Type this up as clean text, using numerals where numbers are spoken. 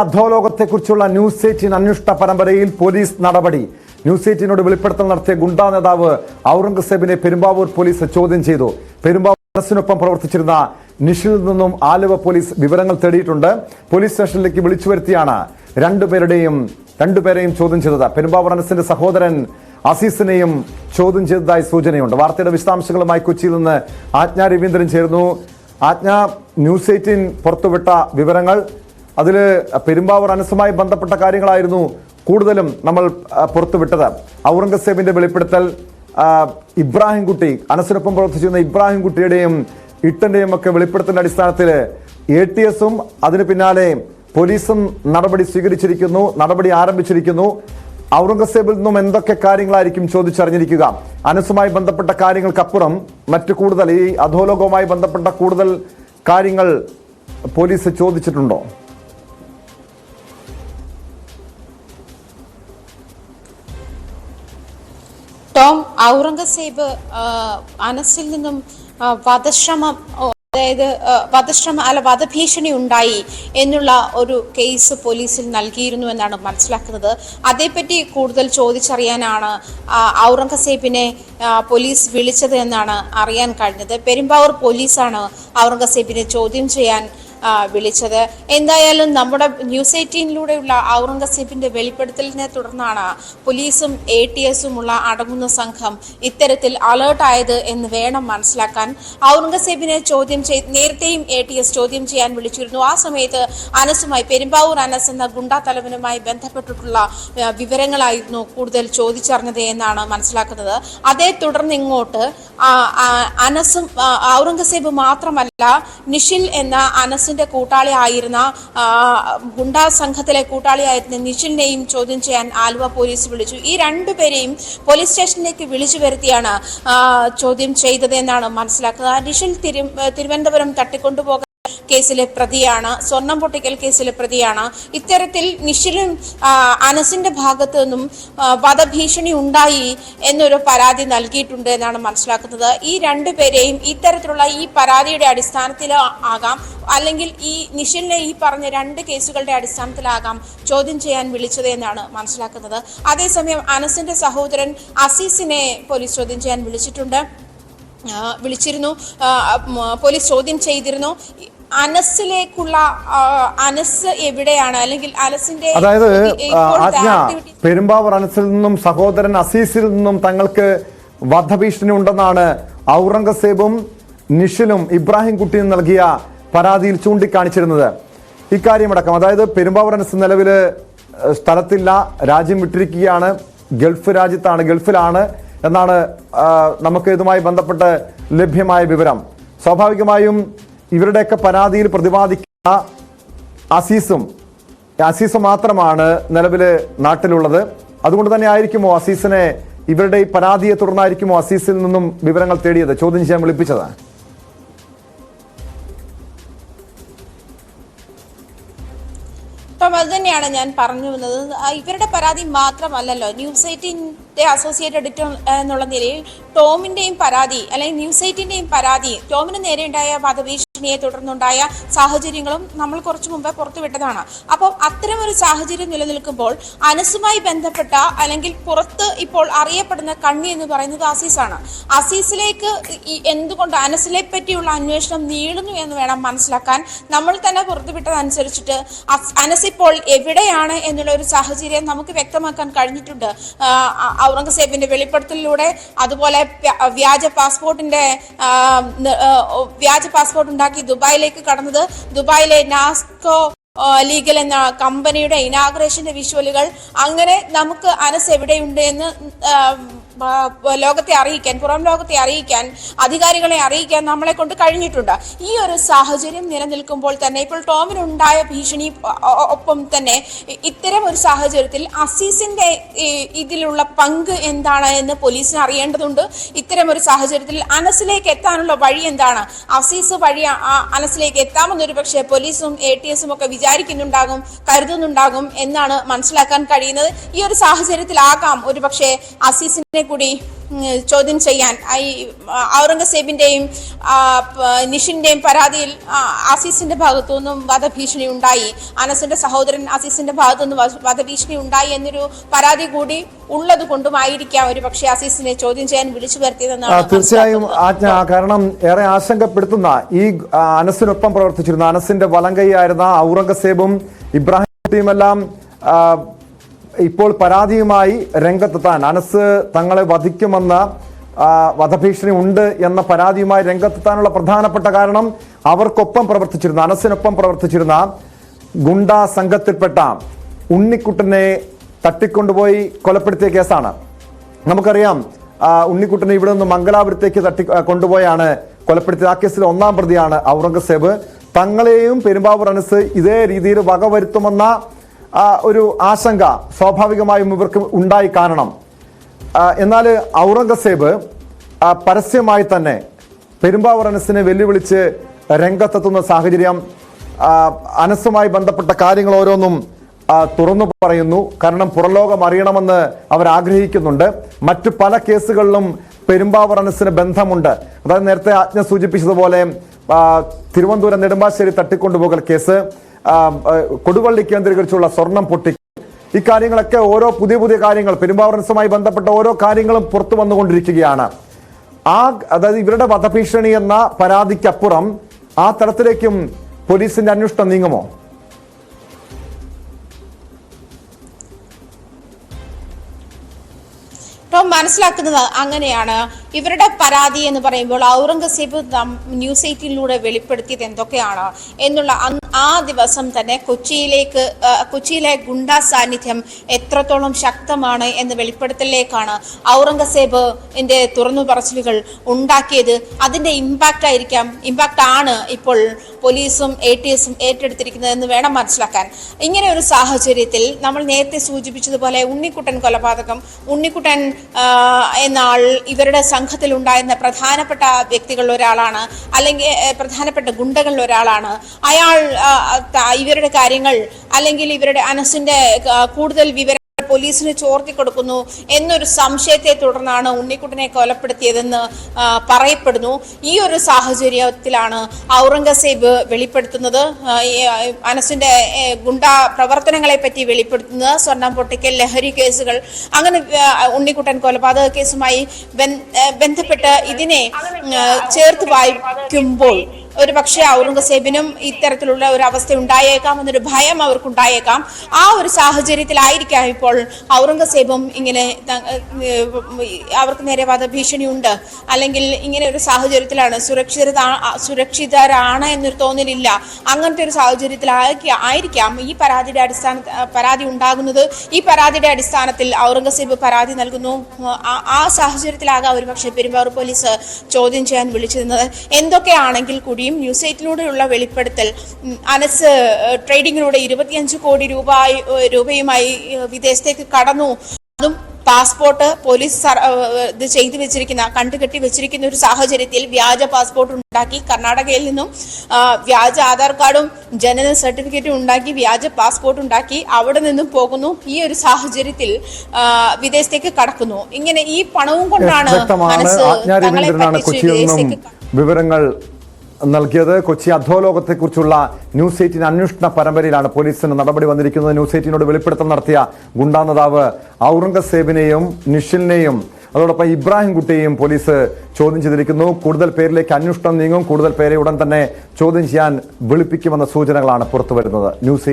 അധോലോകത്തെക്കുറിച്ചുള്ള news 18 അന്വേഷണ പരമ്പരയിൽ police നടപടി. ന്യൂസ് 18നോട് വെളിപ്പെടുത്തൽ നടത്തിയ ഗുണ്ടാ നേതാവ് ഔറംഗസേബിനെ പെരുമ്പാവൂർ പോലീസ് ചോദ്യം ചെയ്തു. പെരുമ്പാവൂർ മനസ്സിനൊപ്പം പ്രവർത്തിച്ചിരുന്ന നിഷിൽ നിന്നും ആലുവ പോലീസ് വിവരങ്ങൾ തേടിയിട്ടുണ്ട്. പോലീസ് സ്റ്റേഷനിലേക്ക് വിളിച്ചു വരുത്തിയാണ് രണ്ടുപേരെയും ചോദ്യം ചെയ്തത്. പെരുമ്പാവൂർ അനസിന്റെ സഹോദരൻ അസീസിനെയും ചോദ്യം ചെയ്തതായി സൂചനയുണ്ട്. വാർത്തയുടെ വിശദാംശങ്ങളുമായി കൊച്ചിയിൽ നിന്ന് ആജ്ഞ രവീന്ദ്രൻ ചേരുന്നു. ആജ്ഞ, ന്യൂസ് 18 പുറത്തുവിട്ട വിവരങ്ങൾ, അതിൽ പെരുമ്പാവൂർ അനസുമായി ബന്ധപ്പെട്ട കാര്യങ്ങളായിരുന്നു കൂടുതലും നമ്മൾ പുറത്തുവിട്ടത്. ഔറംഗസേബിന്റെ വെളിപ്പെടുത്തൽ, ഇബ്രാഹിം കുട്ടി, അനസിനൊപ്പം പ്രവർത്തിച്ചിരുന്ന ഇബ്രാഹിം കുട്ടിയുടെയും ഇട്ടന്റെയും ഒക്കെ വെളിപ്പെടുത്തലിന്റെ അടിസ്ഥാനത്തിൽ ATSഉം അതിന് പിന്നാലെ പോലീസും നടപടി ആരംഭിച്ചിരിക്കുന്നു. ഔറംഗസേബിൽ നിന്നും എന്തൊക്കെ കാര്യങ്ങളായിരിക്കും ചോദിച്ചറിഞ്ഞിരിക്കുക? അനസുമായി ബന്ധപ്പെട്ട കാര്യങ്ങൾക്കപ്പുറം മറ്റു കൂടുതൽ ഈ അധോലോകവുമായി ബന്ധപ്പെട്ട കൂടുതൽ കാര്യങ്ങൾ പോലീസ് ചോദിച്ചിട്ടുണ്ടോ? ടോം, ഔറംഗസേബ് അനസിൽ നിന്നും വധഭീഷണി ഉണ്ടായി എന്നുള്ള ഒരു കേസ് പോലീസിൽ നൽകിയിരുന്നു എന്നാണ് മനസ്സിലാക്കുന്നത്. അതേപ്പറ്റി കൂടുതൽ ചോദിച്ചറിയാനാണ് ഔറംഗസേബിനെ പോലീസ് വിളിച്ചത് എന്നാണ് അറിയാൻ കഴിഞ്ഞത്. പെരുമ്പാവൂർ പോലീസാണ് ഔറംഗസേബിനെ ചോദ്യം ചെയ്യാൻ വിളിച്ചത്. എന്തായാലും നമ്മുടെ ന്യൂസ് 18ലൂടെയുള്ള ഔറംഗസേബിന്റെ വെളിപ്പെടുത്തലിനെ തുടർന്നാണ് പോലീസും ATSഉമുള്ള അടങ്ങുന്ന സംഘം ഇത്തരത്തിൽ അലേർട്ടായത് എന്ന് വേണം മനസ്സിലാക്കാൻ. ഔറംഗസേബിനെ നേരത്തെയും ATS ചോദ്യം ചെയ്യാൻ വിളിച്ചിരുന്നു. ആ സമയത്ത് അനസുമായി, പെരുമ്പാവൂർ അനസ് എന്ന ഗുണ്ടാ തലവനുമായി ബന്ധപ്പെട്ടിട്ടുള്ള വിവരങ്ങളായിരുന്നു കൂടുതൽ ചോദിച്ചറിഞ്ഞത് എന്നാണ് മനസ്സിലാക്കുന്നത്. അതേ തുടർന്ന് ഇങ്ങോട്ട് അനസും ഔറംഗസേബ് മാത്രമല്ല, നിഷിൽ എന്ന അനസിന്റെ കൂട്ടാളിയായിരുന്ന ഗുണ്ടാ സംഘത്തിലെ കൂട്ടാളിയായിരുന്ന നിഷിലിനെയും ചോദ്യം ചെയ്യാൻ ആലുവ പോലീസ് വിളിച്ചു. ഈ രണ്ടുപേരെയും പോലീസ് സ്റ്റേഷനിലേക്ക് വിളിച്ചു വരുത്തിയാണ് ചോദ്യം ചെയ്തത് എന്നാണ് മനസ്സിലാക്കുന്നത്. നിഷിൽ തിരുവനന്തപുരം തട്ടിക്കൊണ്ടുപോകാൻ കേസിലെ പ്രതിയാണ്, സ്വർണം പൊട്ടിക്കൽ കേസിലെ പ്രതിയാണ്. ഇത്തരത്തിൽ നിഷിലും അനസിന്റെ ഭാഗത്തു നിന്നും വധഭീഷണി ഉണ്ടായി എന്നൊരു പരാതി നൽകിയിട്ടുണ്ട് എന്നാണ് മനസ്സിലാക്കുന്നത്. ഈ രണ്ടുപേരെയും ഇത്തരത്തിലുള്ള ഈ പരാതിയുടെ അടിസ്ഥാനത്തിൽ ആകാം, അല്ലെങ്കിൽ ഈ നിഷിലിനെ ഈ പറഞ്ഞ രണ്ട് കേസുകളുടെ അടിസ്ഥാനത്തിലാകാം ചോദ്യം ചെയ്യാൻ വിളിച്ചത് എന്നാണ് മനസ്സിലാക്കുന്നത്. അതേസമയം അനസിന്റെ സഹോദരൻ അസീസിനെ പോലീസ് ചോദ്യം ചെയ്യാൻ വിളിച്ചിരുന്നു. പോലീസ് ചോദ്യം ചെയ്തിരുന്നു. അനസ് എവിടെയാണ്, അല്ലെങ്കിൽ അനസിന്റെ, അതായത് പെരുമ്പാവൂർ അനസിൽ നിന്നും സഹോദരൻ അസീസിൽ നിന്നും തങ്ങൾക്ക് വധഭീഷണി ഉണ്ടെന്നാണ് ഔറംഗസേബും നിഷിലും ഇബ്രാഹിം കുട്ടിയും നൽകിയ പരാതിയിൽ ചൂണ്ടിക്കാണിച്ചിരുന്നത്. ഇക്കാര്യമടക്കം, അതായത് പെരുമ്പാവൂർ അനസ് നിലവില് സ്ഥലത്തില്ല, രാജ്യം വിട്ടിരിക്കുകയാണ്, ഗൾഫിലാണ് എന്നാണ് നമുക്ക് ഇതുമായി ബന്ധപ്പെട്ട് ലഭ്യമായ വിവരം. സ്വാഭാവികമായും ഇവരുടെയൊക്കെ പരാതിയിൽ പ്രതിപാദിക്കുന്ന അസീസ് മാത്രമാണ് നിലവിൽ നാട്ടിലുള്ളത്. അതുകൊണ്ട് തന്നെ ആയിരിക്കുമോ അസീസിനെ, ഇവരുടെ ഈ പരാതിയെ തുടർന്നായിരിക്കുമോ അസീസിൽ നിന്നും വിവരങ്ങൾ തേടിയത്, ചോദ്യം ചെയ്യാൻ വിളിപ്പിച്ചത്? അത് തന്നെയാണ് ഞാൻ പറഞ്ഞു വന്നത്. ഇവരുടെ പരാതി മാത്രമല്ലല്ലോ, ന്യൂസ് 18 അസോസിയേറ്റ് എഡിറ്റർ എന്നുള്ള നിലയിൽ ടോമിന്റെയും പരാതി, അല്ലെങ്കിൽ ന്യൂസ് 18ന്റെയും പരാതി, ടോമിന് നേരെയുണ്ടായ വധഭീഷണിയെ തുടർന്നുണ്ടായ സാഹചര്യങ്ങളും നമ്മൾ കുറച്ചു മുമ്പേ പുറത്തുവിട്ടതാണ്. അപ്പോൾ അത്തരം ഒരു സാഹചര്യം നിലനിൽക്കുമ്പോൾ അനസുമായി ബന്ധപ്പെട്ട, അല്ലെങ്കിൽ പുറത്ത് ഇപ്പോൾ അറിയപ്പെടുന്ന കണ്ണി എന്ന് പറയുന്നത് അസീസാണ്. അസീസിലേക്ക് എന്തുകൊണ്ട് അനസിനെ പറ്റിയുള്ള അന്വേഷണം നീളുന്നു എന്ന് വേണം മനസ്സിലാക്കാൻ. നമ്മൾ തന്നെ പുറത്തുവിട്ടതനുസരിച്ചിട്ട് അനസ് ഇപ്പോൾ എവിടെയാണ് എന്നുള്ള ഒരു സാഹചര്യം നമുക്ക് വ്യക്തമാക്കാൻ കഴിഞ്ഞിട്ടുണ്ട്. ഔറംഗസേബിന്റെ വെളിപ്പെടുത്തലിലൂടെ, അതുപോലെ വ്യാജ പാസ്പോർട്ട് ഉണ്ടാക്കി ദുബായിലേക്ക് കടന്നത്, ദുബായിലെ നാസ്കോ ലീഗൽ എന്ന കമ്പനിയുടെ ഇനാഗ്രേഷന്റെ വിഷ്വലുകൾ, അങ്ങനെ നമുക്ക് അനസ് എവിടെയുണ്ട് എന്ന് പുറം ലോകത്തെ അറിയിക്കാൻ, അധികാരികളെ അറിയിക്കാൻ നമ്മളെ കൊണ്ട് കഴിഞ്ഞിട്ടുണ്ട്. ഈ ഒരു സാഹചര്യം നിലനിൽക്കുമ്പോൾ തന്നെ ഇപ്പോൾ ടോമിനുണ്ടായ ഭീഷണി ഒപ്പം തന്നെ ഇത്തരം ഒരു സാഹചര്യത്തിൽ അസീസിന്റെ ഇതിലുള്ള പങ്ക് എന്താണ് എന്ന് പോലീസിന് അറിയേണ്ടതുണ്ട്. ഇത്തരം ഒരു സാഹചര്യത്തിൽ അനസിലേക്ക് എത്താനുള്ള വഴി എന്താണ്, അസീസ് വഴി അനസിലേക്ക് എത്താമെന്നൊരു പക്ഷേ പോലീസും ATSഉം ഒക്കെ കരുതുന്നുണ്ടാകും എന്നാണ് മനസ്സിലാക്കാൻ കഴിയുന്നത്. ഈ ഒരു സാഹചര്യത്തിലാകാം ഒരു പക്ഷേ അസീസിനെ കൂടി ചോദ്യം ചെയ്യാൻ ഈ ഔറംഗസേബിന്റെയും നിഷിന്റെയും പരാതിയിൽ ആസീസിന്റെ ഭാഗത്തു നിന്നും വധഭീഷണി ഉണ്ടായി, അനസിന്റെ സഹോദരൻ ആസീസിന്റെ ഭാഗത്തു നിന്ന് വധഭീഷണി ഉണ്ടായി എന്നൊരു പരാതി കൂടി ഉള്ളത് കൊണ്ടുമായിരിക്കാം ഒരു പക്ഷേ ആസീസിനെ ചോദ്യം ചെയ്യാൻ വിളിച്ചു വരുത്തിയതെന്നാണ്. തീർച്ചയായും കാരണം ഏറെ ആശങ്കപ്പെടുത്തുന്ന ഈ അനസിനൊപ്പം പ്രവർത്തിച്ചിരുന്ന അനസിന്റെ വലങ്കൈയായിരുന്ന ഔറംഗസേബും ഇബ്രാഹിം കുട്ടിയുമെല്ലാം ഇപ്പോൾ പരാതിയുമായി രംഗത്തെത്താൻ, അനസ് തങ്ങളെ വധിക്കുമെന്ന വധഭീഷണി ഉണ്ട് എന്ന പരാതിയുമായി രംഗത്തെത്താനുള്ള പ്രധാനപ്പെട്ട കാരണം അവർക്കൊപ്പം പ്രവർത്തിച്ചിരുന്ന, അനസിനൊപ്പം പ്രവർത്തിച്ചിരുന്ന ഗുണ്ടാ സംഘത്തിൽപ്പെട്ട ഉണ്ണിക്കുട്ടനെ തട്ടിക്കൊണ്ടുപോയി കൊലപ്പെടുത്തിയ കേസാണ്. നമുക്കറിയാം ഉണ്ണിക്കുട്ടനെ ഇവിടെ നിന്ന് മംഗലാപുരത്തേക്ക് കൊണ്ടുപോയാണ് കൊലപ്പെടുത്തിയത്. ആ കേസിൽ ഒന്നാം പ്രതിയാണ് ഔറംഗസേബ്. തങ്ങളെയും പെരുമ്പാവൂർ അനസ് ഇതേ രീതിയിൽ വകവരുത്തുമെന്ന ഒരു ആശങ്ക സ്വാഭാവികമായും ഇവർക്ക് ഉണ്ടായി കാണണം. എന്നാൽ ഔറംഗസേബ് പരസ്യമായി തന്നെ പെരുമ്പാവൂർ അനസിനെ വെല്ലുവിളിച്ച് രംഗത്തെത്തുന്ന സാഹചര്യം, അനസുമായി ബന്ധപ്പെട്ട കാര്യങ്ങൾ ഓരോന്നും തുറന്നു പറയുന്നു. കാരണം പുറംലോകം അറിയണമെന്ന് അവർ ആഗ്രഹിക്കുന്നുണ്ട്. മറ്റു പല കേസുകളിലും പെരുമ്പാവൂർ അനസിന് ബന്ധമുണ്ട്. അതായത് നേരത്തെ ആജ്ഞ സൂചിപ്പിച്ചതുപോലെ തിരുവനന്തപുരം നെടുമ്പാശ്ശേരി തട്ടിക്കൊണ്ടുപോകൽ കേസ്, കൊടുവള്ളി കേന്ദ്രീകരിച്ചുള്ള സ്വർണം പൊട്ടിക്കൽ, ഇക്കാര്യങ്ങളൊക്കെ ഓരോ പുതിയ കാര്യങ്ങൾ പെരുമ്പാവൂർ അനസുമായി ബന്ധപ്പെട്ട ഓരോ കാര്യങ്ങളും പുറത്തു വന്നുകൊണ്ടിരിക്കുകയാണ്. അതായത് ഇവരുടെ വധഭീഷണി എന്ന പരാതിക്കപ്പുറം ആ തലത്തിലേക്കും പോലീസിന്റെ അന്വേഷണം നീങ്ങുമോ? മനസ്സിലാക്കുന്നത് അങ്ങനെയാണ്. ഇവരുടെ പരാതി എന്ന് പറയുമ്പോൾ ഔറംഗസേബ് ന്യൂസ് 18 വെളിപ്പെടുത്തിയത് എന്തൊക്കെയാണ് എന്നുള്ള ആ ദിവസം തന്നെ കൊച്ചിയിലെ ഗുണ്ടാ സാന്നിധ്യം എത്രത്തോളം ശക്തമാണ് എന്ന വെളിപ്പെടുത്തലിലേക്കാണ് ഔറംഗസേബിന്റെ തുറന്നു പറച്ചിലുകൾ ഉണ്ടാക്കിയത്. അതിന്റെ ഇമ്പാക്റ്റ് ആണ് ഇപ്പോൾ പോലീസും ATSും ഏറ്റെടുത്തിരിക്കുന്നത് എന്ന് വേണം മനസ്സിലാക്കാൻ. ഇങ്ങനെ ഒരു സാഹചര്യത്തിൽ നമ്മൾ നേരത്തെ സൂചിപ്പിച്ചതുപോലെ ഉണ്ണിക്കുട്ടൻ കൊലപാതകം, ഉണ്ണിക്കുട്ടൻ എന്ന ആൾ ഇവരുടെ സംഘത്തിൽ ഉണ്ടായിരുന്ന പ്രധാനപ്പെട്ട വ്യക്തികളിൽ ഒരാളാണ്, അല്ലെങ്കിൽ പ്രധാനപ്പെട്ട ഗുണ്ടകളിൽ ഒരാളാണ്. അയാൾ ഇവരുടെ കാര്യങ്ങൾ അല്ലെങ്കിൽ ഇവരുടെ അനസിന്റെ കൂടുതൽ വിവരം പോലീസിന് ചോർത്തി കൊടുക്കുന്നു എന്നൊരു സംശയത്തെ തുടർന്നാണ് ഉണ്ണിക്കുട്ടനെ കൊലപ്പെടുത്തിയതെന്ന് പറയപ്പെടുന്നു. ഈ ഒരു സാഹചര്യത്തിലാണ് ഔറംഗസേബ് വെളിപ്പെടുത്തുന്നത്, അനസിന്റെ ഗുണ്ടാ പ്രവർത്തനങ്ങളെ പറ്റി വെളിപ്പെടുത്തുന്നത്, സ്വർണം പൊട്ടിക്കൽ, ലഹരി കേസുകൾ, അങ്ങനെ ഉണ്ണിക്കുട്ടൻ കൊലപാതക കേസുമായി ബന്ധപ്പെട്ട് ഇതിനെ ചേർത്ത് വായിക്കുമ്പോൾ ഒരു പക്ഷേ ഔറംഗസേബിനും ഇത്തരത്തിലുള്ള ഒരു അവസ്ഥ ഉണ്ടായേക്കാം എന്നൊരു ഭയം അവർക്കുണ്ടായേക്കാം. ആ ഒരു സാഹചര്യത്തിലായിരിക്കാം ഇപ്പോൾ ഔറംഗസേബും ഇങ്ങനെ അവർക്ക് നേരെ വധഭീഷണിയുണ്ട് അല്ലെങ്കിൽ ഇങ്ങനെ ഒരു സാഹചര്യത്തിലാണ്, സുരക്ഷിതരാണ് എന്നൊരു തോന്നലില്ല, അങ്ങനത്തെ ഒരു സാഹചര്യത്തിലായിരിക്കാം ഈ പരാതി ഉണ്ടാകുന്നത്. ഈ പരാതിയുടെ അടിസ്ഥാനത്തിൽ ഔറംഗസേബ് പരാതി നൽകുന്നു. ആ സാഹചര്യത്തിലാകാം ഒരുപക്ഷെ പെരുമ്പാവൂർ പോലീസ് ചോദ്യം ചെയ്യാൻ വിളിച്ചിരുന്നത്. എന്തൊക്കെയാണെങ്കിൽ കൂടി ന്യൂസ് 18 വെളിപ്പെടുത്തൽ, അനസ് ട്രേഡിങ്ങിലൂടെ 25 കോടി രൂപയുമായി വിദേശത്തേക്ക് കടന്നു, അതും പാസ്പോർട്ട് പോലീസ് ഇത് ചെയ്തു വെച്ചിരിക്കുന്ന, കണ്ടുകെട്ടി വെച്ചിരിക്കുന്ന ഒരു സാഹചര്യത്തിൽ വ്യാജ പാസ്പോർട്ട് ഉണ്ടാക്കി, കർണാടകയിൽ നിന്നും വ്യാജ ആധാർ കാർഡും ജനന സർട്ടിഫിക്കറ്റും ഉണ്ടാക്കി, വ്യാജ പാസ്പോർട്ട് ഉണ്ടാക്കി അവിടെ നിന്നും പോകുന്നു. ഈ ഒരു സാഹചര്യത്തിൽ വിദേശത്തേക്ക് കടക്കുന്നു. ഇങ്ങനെ ഈ പണവും കൊണ്ടാണ് വിവരങ്ങൾ നൽകിയത്. കൊച്ചി അധോലോകത്തെക്കുറിച്ചുള്ള ന്യൂസ് 18 അന്വേഷണ പരമ്പരയിലാണ് പോലീസിന് നടപടി വന്നിരിക്കുന്നത്. ന്യൂസ് 18 വെളിപ്പെടുത്തൽ നടത്തിയ ഗുണ്ടാ നേതാവ് ഔറംഗസേബിനെയും നിഷിലിനെയും അതോടൊപ്പം ഇബ്രാഹിം കുട്ടിയെയും പോലീസ് ചോദ്യം ചെയ്തിരിക്കുന്നു. കൂടുതൽ പേരിലേക്ക് അന്വേഷണം നീങ്ങും. കൂടുതൽ പേരെ ഉടൻ തന്നെ ചോദ്യം ചെയ്യാൻ വിളിപ്പിക്കുമെന്ന സൂചനകളാണ് പുറത്തുവരുന്നത്. ന്യൂസ്